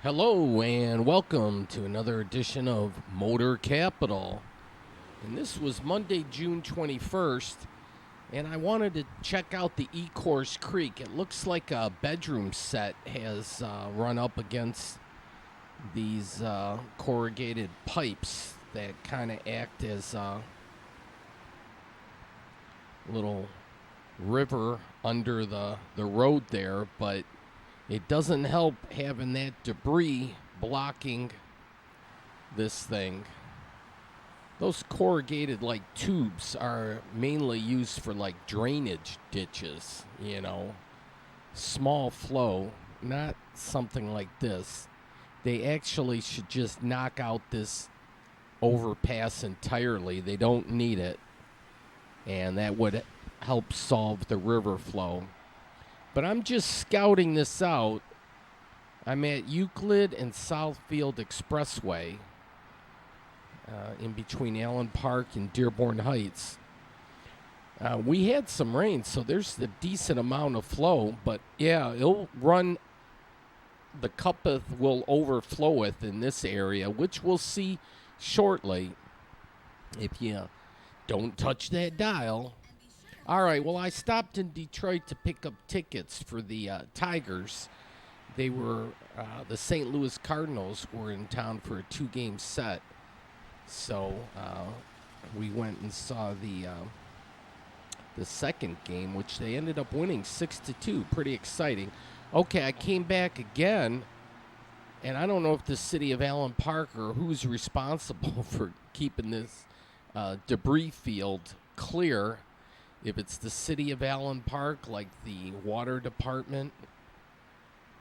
Hello and welcome to another edition of Motor Capital. And this was Monday, June 21st, and I wanted to check out the Ecorse Creek. It looks like a bedroom set has run up against these corrugated pipes that kind of act as a little river under the road there, but it doesn't help having that debris blocking this thing. Those corrugated tubes are mainly used for drainage ditches, small flow, not something like this. They actually should just knock out this overpass entirely. They don't need it, and that would help solve the river flow. But I'm just scouting this out. I'm at Euclid and Southfield Expressway in between Allen Park and Dearborn Heights. We had some rain, so there's a decent amount of flow. But yeah, it'll run. The Cuppeth will overfloweth in this area, which we'll see shortly if you don't touch that dial. All right, well, I stopped in Detroit to pick up tickets for the Tigers. They were, the St. Louis Cardinals were in town for a 2-game set. So we went and saw the second game, which they ended up winning 6-2. Pretty exciting. Okay, I came back again, and I don't know if the city of Allen Park or who's responsible for keeping this debris field clear. If it's the city of Allen Park, like the water department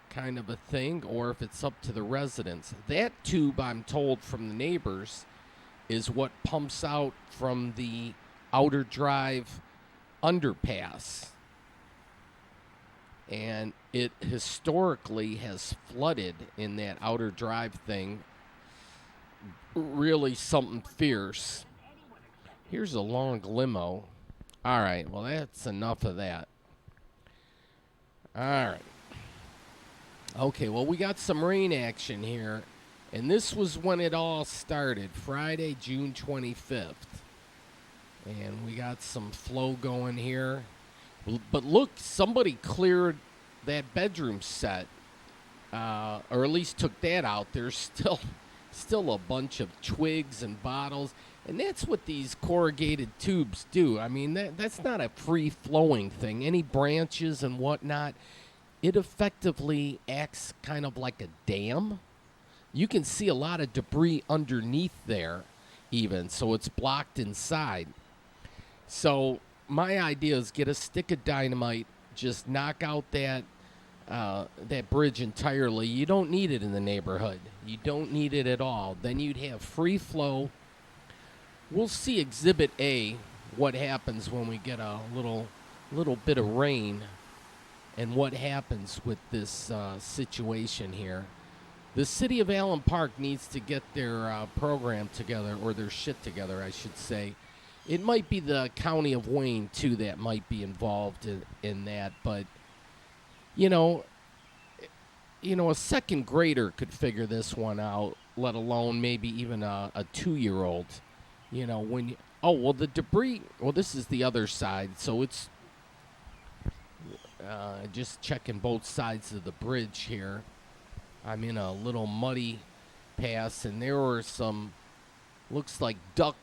kind of a thing, or if it's up to the residents. That tube, I'm told from the neighbors, is what pumps out from the Outer Drive underpass. And it historically has flooded in that Outer Drive thing. Really something fierce. Here's a long limo. All right, well, that's enough of that. All right. Okay, well, we got some rain action here, and this was when it all started, Friday, June 25th. And we got some flow going here. But look, somebody cleared that bedroom set, or at least took that out. There's still a bunch of twigs and bottles. And that's what these corrugated tubes do. I mean, that's not a free-flowing thing. Any branches and whatnot, it effectively acts kind of like a dam. You can see a lot of debris underneath there even, so it's blocked inside. So my idea is get a stick of dynamite, just knock out that bridge entirely. You don't need it in the neighborhood. You don't need it at all. Then you'd have free flow. We'll see Exhibit A, what happens when we get a little bit of rain and what happens with this situation here. The city of Allen Park needs to get their program together, or their shit together, I should say. It might be the county of Wayne, too, that might be involved in that. But, a second grader could figure this one out, let alone maybe even a 2-year-old. The debris, this is the other side, so it's just checking both sides of the bridge here. I'm in a little muddy pass, and there were some, looks like duck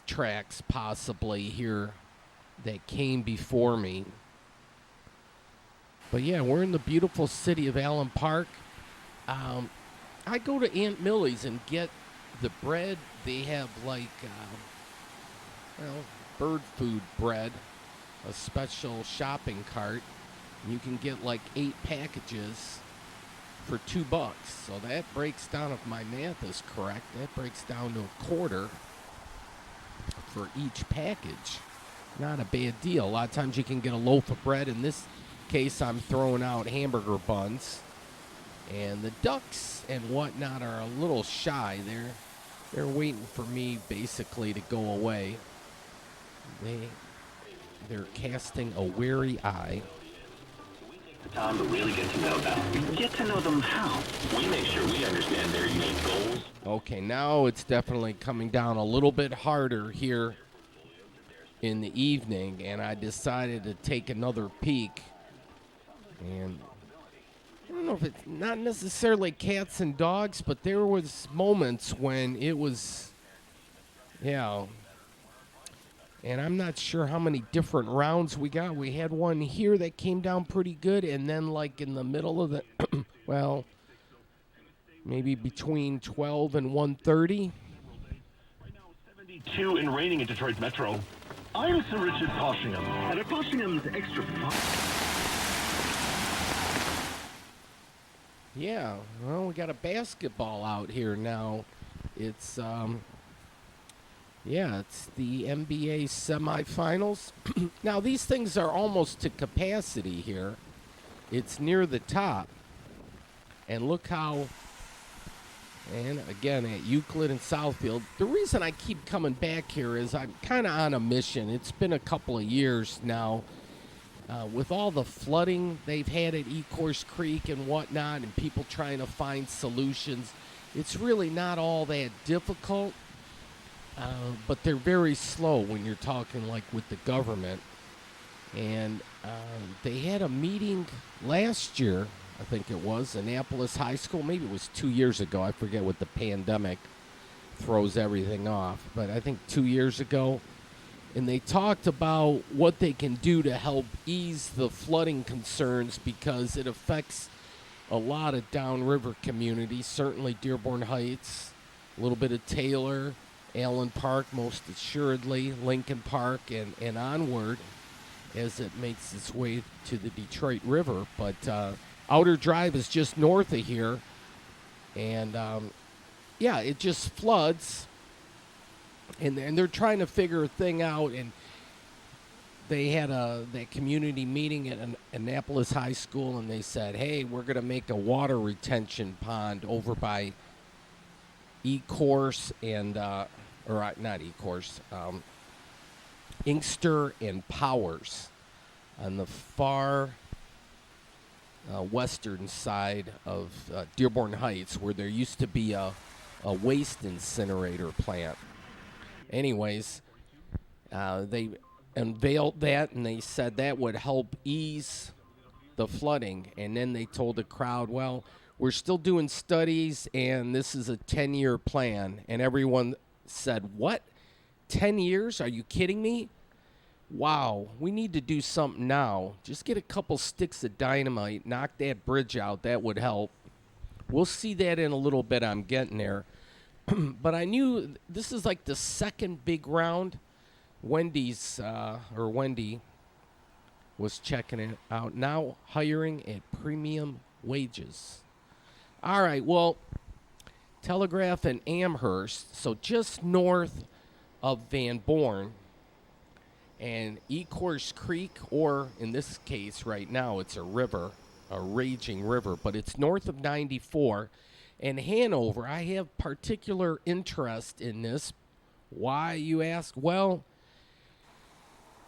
tracks possibly here that came before me. But yeah, we're in the beautiful city of Allen Park. I go to Aunt Millie's and get the bread. They have bird food bread, a special shopping cart. You can get 8 packages for $2. So that breaks down, if my math is correct, that breaks down to a quarter for each package. Not a bad deal. A lot of times you can get a loaf of bread. In this case, I'm throwing out hamburger buns. And the ducks and whatnot are a little shy. They're waiting for me basically to go away. They're casting a wary eye. Time to really get to know them. Get to know them how? We make sure we understand their unique goals. Okay, now it's definitely coming down a little bit harder here in the evening, and I decided to take another peek. And I don't know if it's not necessarily cats and dogs, but there was moments when it was, yeah. And I'm not sure how many different rounds we got. We had one here that came down pretty good, and then like in the middle of the, well, maybe between 12 and 1:30. Right now, 72 and raining in Detroit Metro. I'm Sir Richard Poshingham, and at Poshingham's Extra Yeah, well, we got a basketball out here now. It's yeah, it's the NBA semifinals. Now these things are almost to capacity here. It's near the top, and look how. And again at Euclid and Southfield. The reason I keep coming back here is I'm kind of on a mission. It's been a couple of years now. With all the flooding they've had at Ecorse Creek and whatnot, and people trying to find solutions, it's really not all that difficult. But they're very slow when you're talking like with the government. And they had a meeting last year, I think it was, Annapolis High School. Maybe it was 2 years ago. I forget what the pandemic throws everything off. But I think 2 years ago. And they talked about what they can do to help ease the flooding concerns because it affects a lot of downriver communities, certainly Dearborn Heights, a little bit of Taylor, Allen Park, most assuredly, Lincoln Park, and onward as it makes its way to the Detroit River. But Outer Drive is just north of here, and yeah, it just floods. And they're trying to figure a thing out, and they had that community meeting at Annapolis High School, and they said, hey, we're going to make a water retention pond over by Ecorse and, or not Ecorse, Inkster and Powers on the far western side of Dearborn Heights, where there used to be a waste incinerator plant. Anyways, they unveiled that, and they said that would help ease the flooding. And then they told the crowd, well, we're still doing studies, and this is a 10-year plan. And everyone said, what? 10 years? Are you kidding me? Wow, we need to do something now. Just get a couple sticks of dynamite, knock that bridge out. That would help. We'll see that in a little bit. I'm getting there. But I knew this is like the second big round. Wendy was checking it out. Now hiring at premium wages. All right, well, Telegraph and Amherst, so just north of Van Born, and Ecorse Creek, or in this case right now it's a river, a raging river, but it's north of 94. And Hanover, I have particular interest in this. Why, you ask? Well,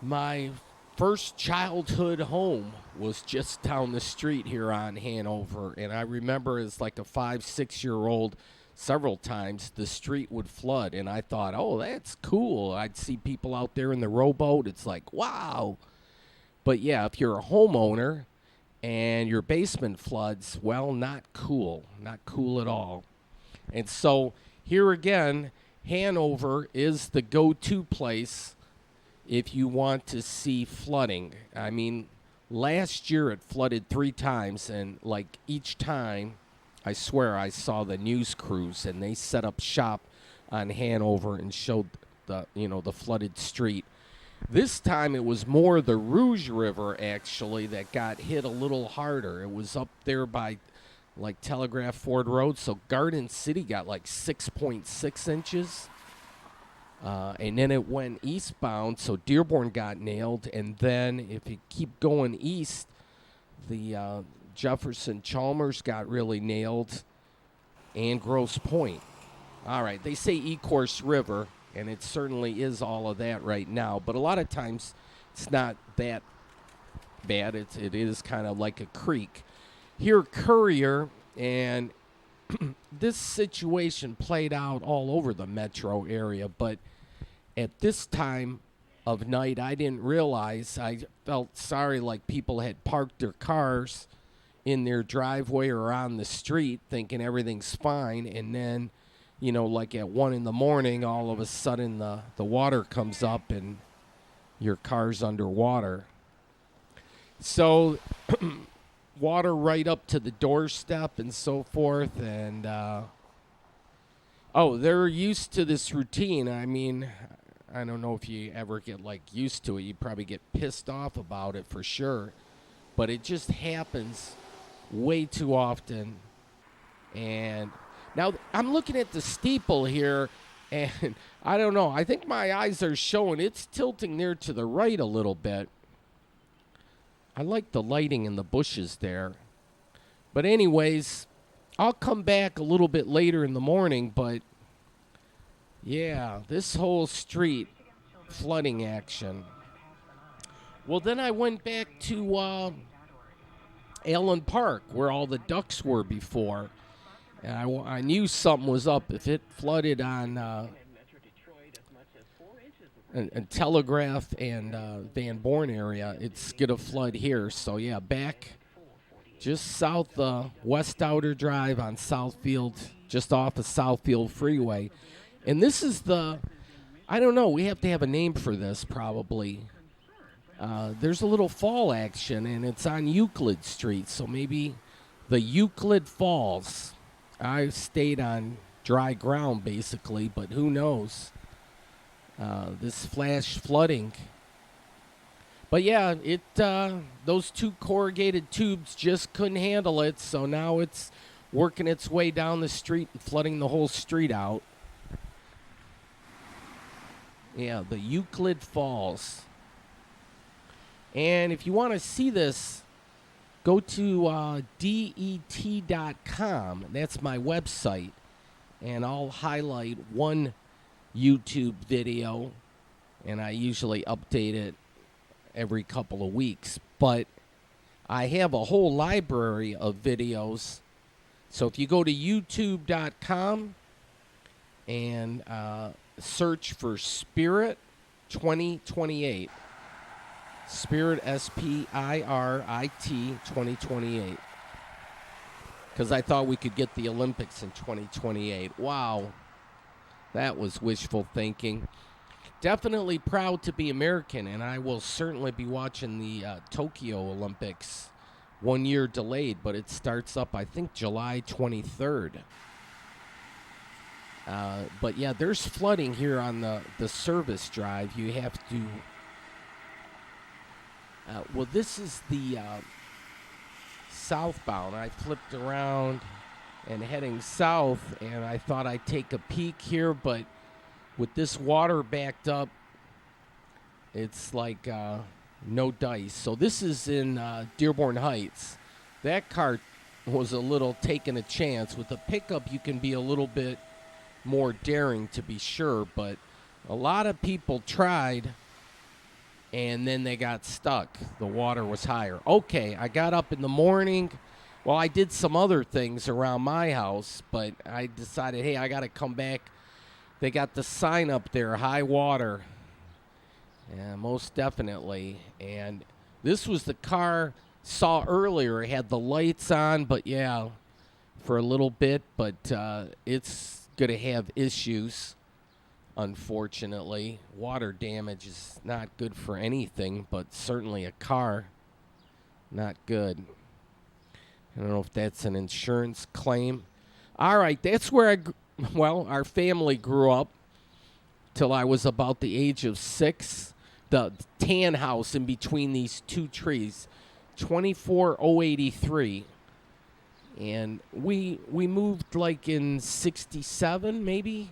my first childhood home was just down the street here on Hanover. And I remember as like a 5-6-year-old, several times the street would flood. And I thought, oh, that's cool. I'd see people out there in the rowboat. It's like, wow. But yeah, if you're a homeowner and your basement floods, well, not cool at all. And so here again, Hanover is the go-to place if you want to see flooding. I mean, last year it flooded 3 times, and like each time, I swear I saw the news crews, and they set up shop on Hanover and showed the flooded street. This time it was more the Rouge River, actually, that got hit a little harder. It was up there by, like, Telegraph Ford Road. So Garden City got, like, 6.6 inches. And then it went eastbound, so Dearborn got nailed. And then if you keep going east, the Jefferson Chalmers got really nailed, and Grosse Pointe. All right, they say Ecorse River, and it certainly is all of that right now. But a lot of times it's not that bad. It is kind of like a creek. Here, Courier, and this situation played out all over the metro area, but at this time of night, I didn't realize. I felt sorry, like people had parked their cars in their driveway or on the street thinking everything's fine, and then, like at 1 in the morning, all of a sudden the water comes up and your car's underwater. So water right up to the doorstep and so forth, and they're used to this routine. I mean, I don't know if you ever get used to it. You probably get pissed off about it for sure, but it just happens way too often. And now I'm looking at the steeple here, and I don't know. I think my eyes are showing it's tilting there to the right a little bit. I like the lighting in the bushes there. But anyways, I'll come back a little bit later in the morning, but yeah, this whole street, flooding action. Well, then I went back to Allen Park, where all the ducks were before. And I knew something was up. If it flooded on Telegraph and Van Born area, it's going to flood here. So, yeah, back just south West Outer Drive on Southfield, just off of Southfield Freeway. And this is I don't know, we have to have a name for this probably. There's a little fall action, and it's on Euclid Street, so maybe the Euclid Falls. I stayed on dry ground, basically, but who knows? This flash flooding. But yeah, those 2 corrugated tubes just couldn't handle it, so now it's working its way down the street and flooding the whole street out. Yeah, the Euclid Falls. And if you want to see this, go to det.com. That's my website. And I'll highlight one YouTube video, and I usually update it every couple of weeks. But I have a whole library of videos. So if you go to youtube.com and search for Spirit 2028. Spirit, Spirit 2028. Because I thought we could get the Olympics in 2028. Wow. That was wishful thinking. Definitely proud to be American, and I will certainly be watching the Tokyo Olympics. 1 year delayed, but it starts up, I think, July 23rd. But yeah, there's flooding here on the service drive. You have to... well, this is the southbound. I flipped around and heading south, and I thought I'd take a peek here, but with this water backed up, it's like no dice. So this is in Dearborn Heights. That car was a little taking a chance. With a pickup, you can be a little bit more daring, to be sure, but a lot of people tried, and then they got stuck. The water was higher. Okay, I got up in the morning. Well, I did some other things around my house, but I decided, hey, I got to come back. They got the sign up there, high water. Yeah, most definitely. And this was the car saw earlier. It had the lights on, but yeah, for a little bit, but it's going to have issues. Unfortunately, water damage is not good for anything, but certainly a car, not good. I don't know if that's an insurance claim. All right, that's where our family grew up till I was about the age of 6. The tan house in between these 2 trees, 24083. And we moved like in 67, maybe?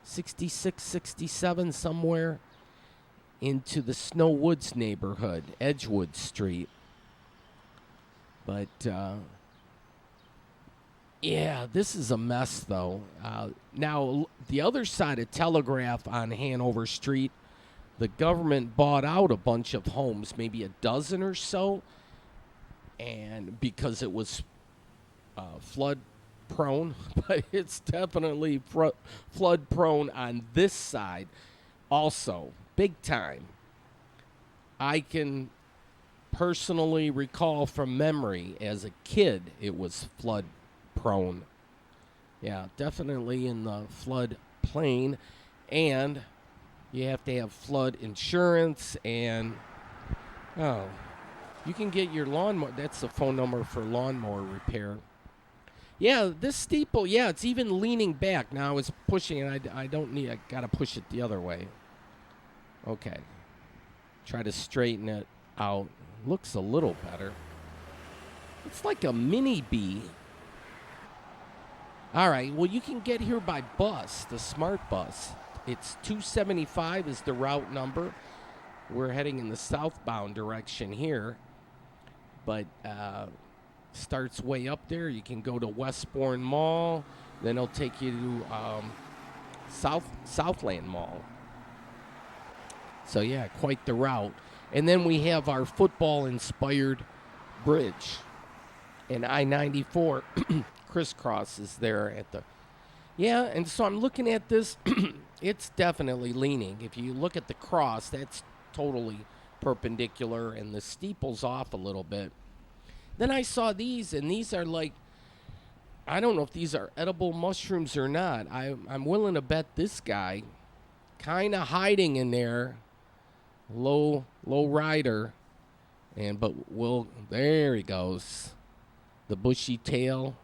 66, 67, somewhere into the Snow Woods neighborhood, Edgewood Street. But, yeah, this is a mess, though. Now, the other side of Telegraph on Hanover Street, the government bought out a bunch of homes, maybe a dozen or so, and because it was flood prone, but it's definitely flood prone on this side also, big time. I can personally recall from memory as a kid it was flood prone. Yeah, definitely in the flood plain, and you have to have flood insurance, and oh, you can get your lawnmower. That's the phone number for lawnmower repair. Yeah, this steeple, yeah, it's even leaning back. Now I was pushing it. I don't need, I got to push it the other way. Okay. Try to straighten it out. Looks a little better. It's like a mini bee. All right, well, you can get here by bus, the smart bus. It's 275 is the route number. We're heading in the southbound direction here, but starts way up there. You can go to Westbourne Mall, then it'll take you to Southland Mall. So yeah, quite the route. And then we have our football-inspired bridge, and I-94 crisscrosses there at the. Yeah, and so I'm looking at this. It's definitely leaning. If you look at the cross, that's totally perpendicular, and the steeple's off a little bit. Then I saw these, and these are like, I don't know if these are edible mushrooms or not. I'm willing to bet this guy, kind of hiding in there, low rider, but there he goes, the bushy tail.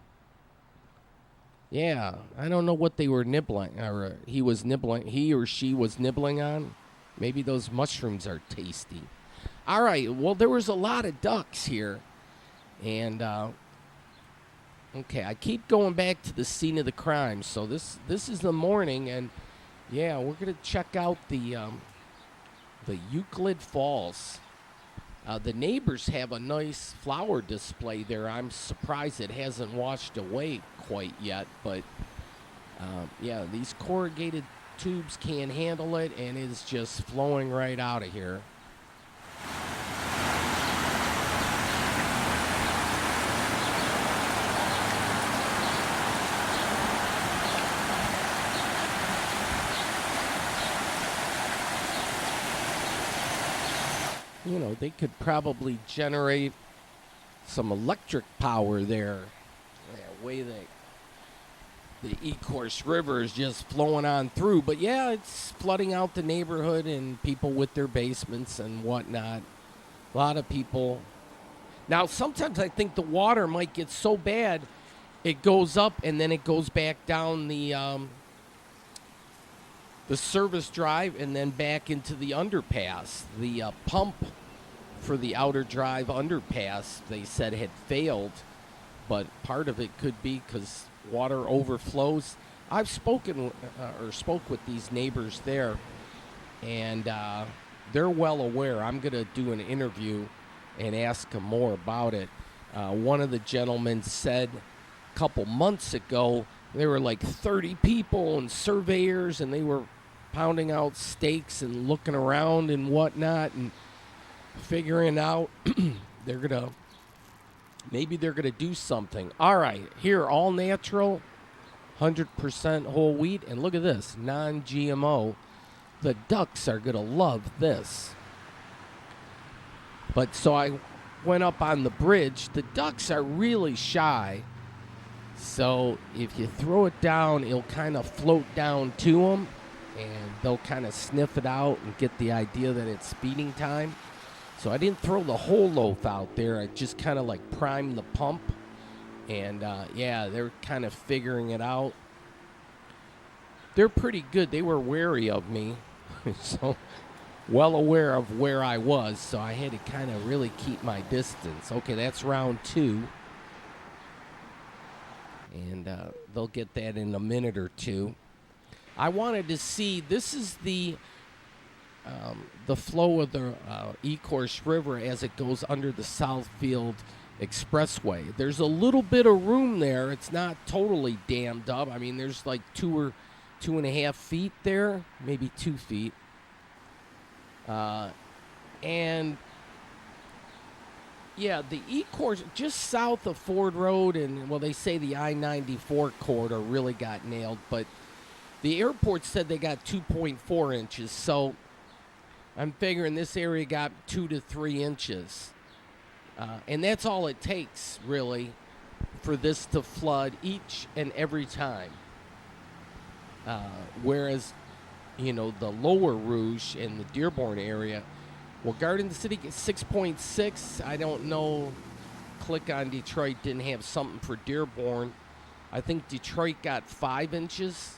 Yeah, I don't know what they were nibbling, or he or she was nibbling on. Maybe those mushrooms are tasty. All right, well, there was a lot of ducks here. And, okay, I keep going back to the scene of the crime. So this is the morning, and, yeah, we're going to check out the Euclid Falls. The neighbors have a nice flower display there. I'm surprised it hasn't washed away quite yet. But, yeah, these corrugated tubes can't handle it, and it's just flowing right out of here. You know, they could probably generate some electric power there. The way the Ecorse River is just flowing on through. But yeah, it's flooding out the neighborhood and people with their basements and whatnot. A lot of people. Now, sometimes I think the water might get so bad it goes up and then it goes back down the service drive and then back into the underpass. The pump for the outer drive underpass, they said, had failed, but part of it could be because water overflows. I've spoke with these neighbors there, and they're well aware. I'm going to do an interview and ask them more about it. One of the gentlemen said a couple months ago there were like 30 people and surveyors, and they were pounding out stakes and looking around and whatnot and figuring out maybe they're gonna do something. All right, here, all natural, 100% whole wheat, and look at this, non-GMO. The ducks are gonna love this. But so I went up on the bridge. The ducks are really shy, so if you throw it down, it'll kind of float down to them, and they'll kind of sniff it out and get the idea that it's feeding time. So I didn't throw the whole loaf out there. I just kind of like primed the pump. And yeah, they're kind of figuring it out. They're pretty good. They were wary of me. So well aware of where I was. So I had to kind of really keep my distance. Okay, that's round 2. And they'll get that in a minute or two. I wanted to see, this is the flow of the Ecorse River as it goes under the Southfield Expressway. There's a little bit of room there. It's not totally dammed up. I mean, there's like 2 or 2.5 feet there, maybe 2 feet. And yeah, the Ecorse just south of Ford Road, and well, they say the I-94 corridor really got nailed, but the airport said they got 2.4 inches, so I'm figuring this area got 2 to 3 inches. And that's all it takes, really, for this to flood each and every time. Whereas, the lower Rouge in the Dearborn area, well, Garden City gets 6.6. I don't know. Click on Detroit didn't have something for Dearborn. I think Detroit got 5 inches.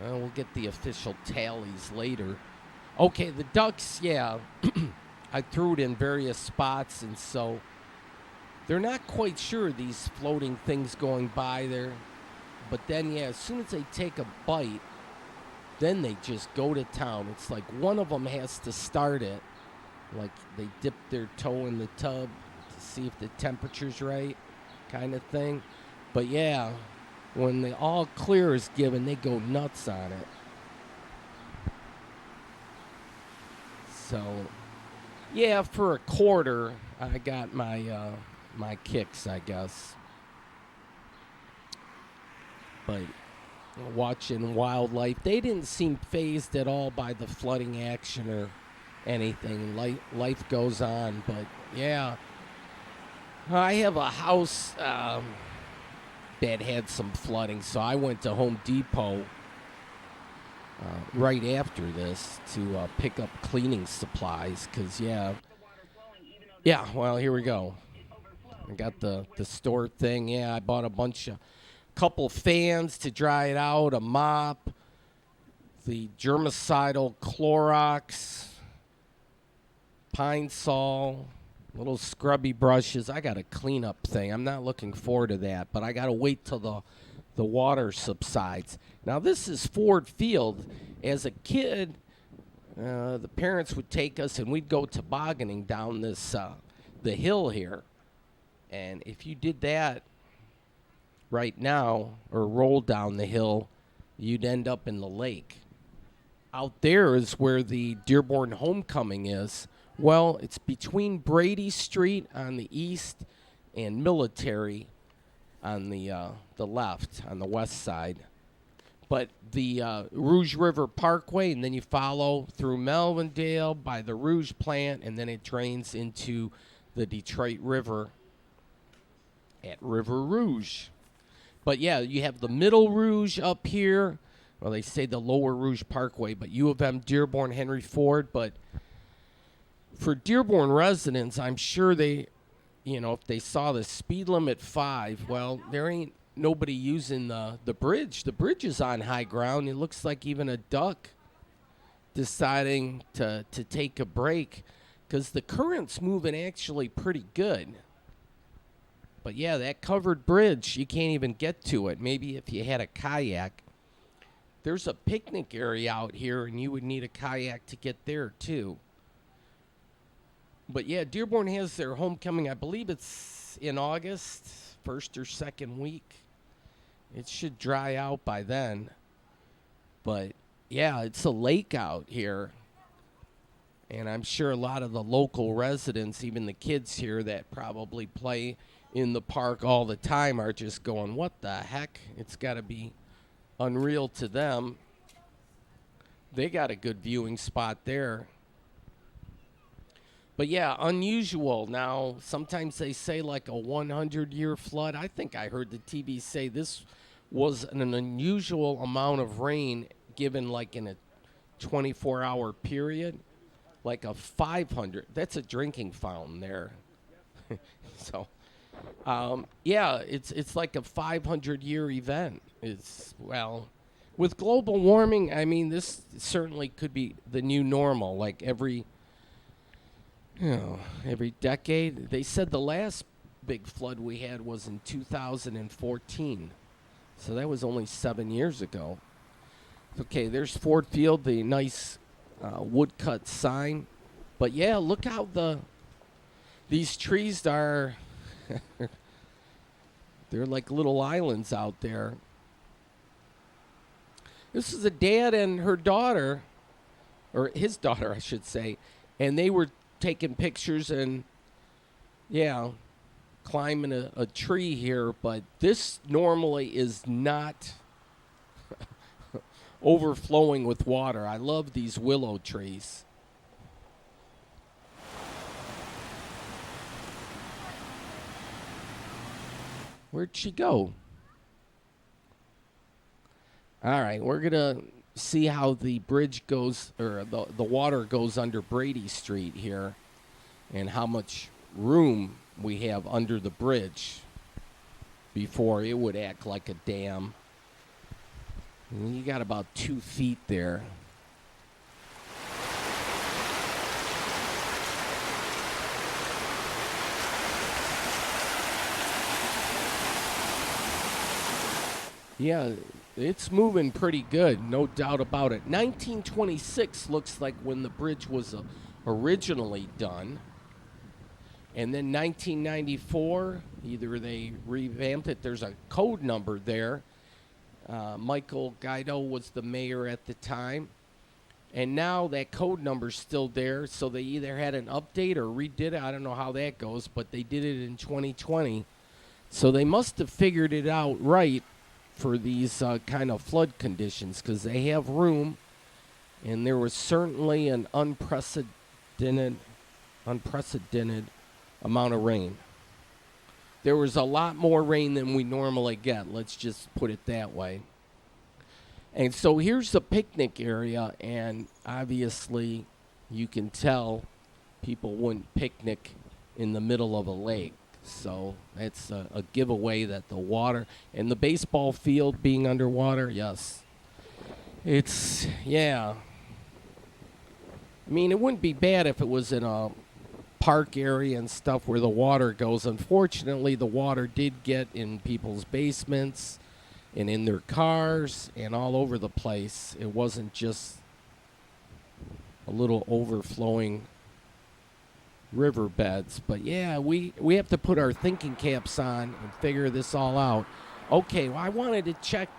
We'll get the official tallies later. Okay, the Ducks, yeah. I threw it in various spots, and so they're not quite sure, these floating things going by there. But then, yeah, as soon as they take a bite, then they just go to town. It's like one of them has to start it. Like they dip their toe in the tub to see if the temperature's right, kind of thing. But yeah, when the all clear is given, they go nuts on it. So, yeah, for a quarter, I got my my kicks, I guess. But watching wildlife, they didn't seem fazed at all by the flooding action or anything. Life goes on. But yeah, I have a house that had some flooding, so I went to Home Depot right after this to pick up cleaning supplies. Because yeah, well, here we go. I got the store thing. Yeah, I bought a couple fans to dry it out, a mop, the germicidal Clorox, Pine Sol, little scrubby brushes. I got a cleanup thing. I'm not looking forward to that, but I got to wait till the water subsides. Now, this is Ford Field. As a kid, the parents would take us, and we'd go tobogganing down the hill here. And if you did that right now or roll down the hill, you'd end up in the lake. Out there is where the Dearborn Homecoming is. Well, it's between Brady Street on the east and Military on the left, on the west side. But the Rouge River Parkway, and then you follow through Melvindale by the Rouge plant, and then it drains into the Detroit River at River Rouge. But yeah, you have the Middle Rouge up here. Well, they say the Lower Rouge Parkway, but U of M, Dearborn, Henry Ford. But for Dearborn residents, I'm sure they, if they saw the speed limit 5, well, there ain't nobody using the bridge. The bridge is on high ground. It looks like even a duck deciding to take a break because the current's moving actually pretty good. But yeah, that covered bridge, you can't even get to it. Maybe if you had a kayak. There's a picnic area out here, and you would need a kayak to get there, too. But yeah, Dearborn has their homecoming. I believe it's in August, first or second week. It should dry out by then. But yeah, it's a lake out here. And I'm sure a lot of the local residents, even the kids here that probably play in the park all the time, are just going, what the heck? It's got to be unreal to them. They got a good viewing spot there. But yeah, unusual. Now, sometimes they say like a 100-year flood. I think I heard the TV say this was an unusual amount of rain given like in a 24-hour period. Like a 500. That's a drinking fountain there. So, yeah, it's like a 500-year event. Well, with global warming, I mean, this certainly could be the new normal. Like every decade. They said the last big flood we had was in 2014. So that was only 7 years ago. Okay, there's Ford Field, the nice woodcut sign. But yeah, look how these trees are. They're like little islands out there. This is a dad and her daughter. or his daughter, I should say, and they were taking pictures and, yeah, climbing a tree here. But this normally is not overflowing with water. I love these willow trees. Where'd she go? All right, we're going to see how the bridge goes, or the water goes under Brady Street here, and how much room we have under the bridge before it would act like a dam. And you got about 2 feet there. Yeah, it's moving pretty good, no doubt about it. 1926 looks like when the bridge was originally done. And then 1994, either they revamped it. There's a code number there. Michael Guido was the mayor at the time. And now that code number's still there, so they either had an update or redid it. I don't know how that goes, but they did it in 2020. So they must have figured it out right for these kind of flood conditions, because they have room, and there was certainly an unprecedented amount of rain. There was a lot more rain than we normally get, let's just put it that way. And so here's the picnic area, and obviously you can tell people wouldn't picnic in the middle of a lake. So that's a giveaway that the water and the baseball field being underwater, yes. It's, yeah. I mean, it wouldn't be bad if it was in a park area and stuff where the water goes. Unfortunately, the water did get in people's basements and in their cars and all over the place. It wasn't just a little overflowing riverbeds. But yeah, we have to put our thinking caps on and figure this all out. Okay, well, I wanted to check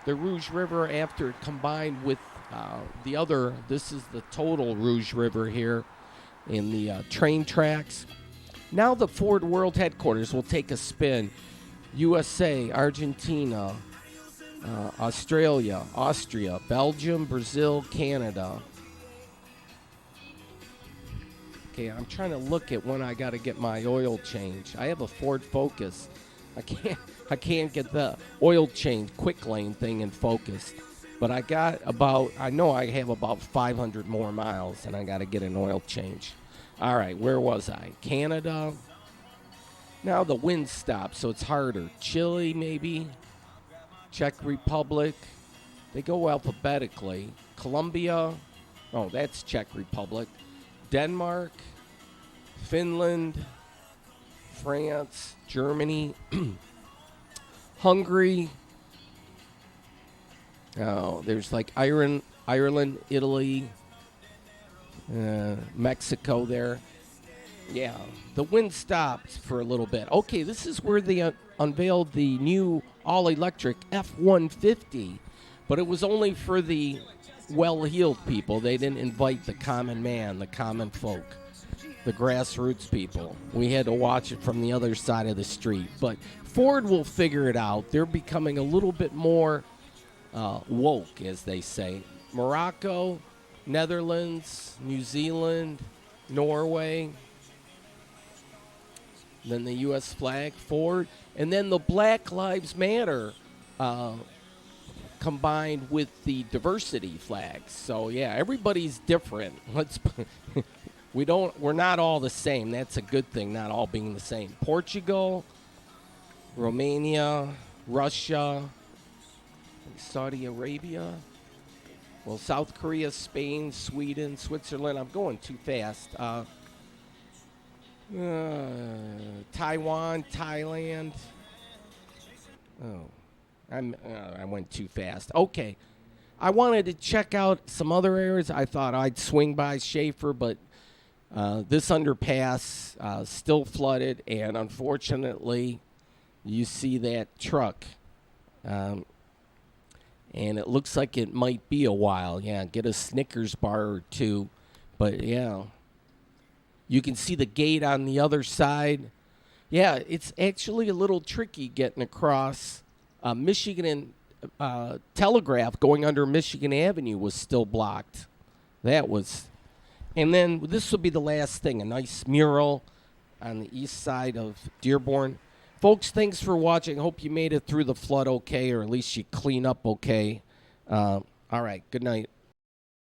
the Rouge River after it combined with the other. This is the total Rouge River here in the train tracks. Now the Ford World Headquarters will take a spin. USA, Argentina, Australia, Austria, Belgium, Brazil, Canada. Okay, I'm trying to look at when I got to get my oil change. I have a Ford Focus. I can't get the oil change quick lane thing in focus. But I know I have about 500 more miles, and I got to get an oil change. All right, where was I? Canada. Now the wind stops, so it's harder. Chile, maybe. Czech Republic. They go alphabetically. Colombia. Oh, that's Czech Republic. Denmark, Finland, France, Germany, Hungary. Oh, there's like Ireland, Italy, Mexico there. Yeah, the wind stopped for a little bit. Okay, this is where they unveiled the new all-electric F-150, but it was only for the well-heeled people. They didn't invite the common man, the common folk, the grassroots people. We had to watch it from the other side of the street. But Ford will figure it out. They're becoming a little bit more woke, as they say. Morocco, Netherlands, New Zealand, Norway, then the U.S. flag, Ford, and then the Black Lives Matter combined with the diversity flags. So yeah, everybody's different. We're not all the same. That's a good thing, not all being the same. Portugal, Romania, Russia, Saudi Arabia, well, South Korea, Spain, Sweden, Switzerland. I'm going too fast. Taiwan, Thailand. Oh, I went too fast. Okay. I wanted to check out some other areas. I thought I'd swing by Schaefer, but this underpass still flooded, and unfortunately, you see that truck. And it looks like it might be a while. Yeah, get a Snickers bar or two. But, yeah. You can see the gate on the other side. Yeah, it's actually a little tricky getting across. Michigan and Telegraph going under Michigan Avenue was still blocked. That was... And then this will be the last thing, a nice mural on the east side of Dearborn. Folks, thanks for watching. Hope you made it through the flood okay, or at least you clean up okay. All right, good night.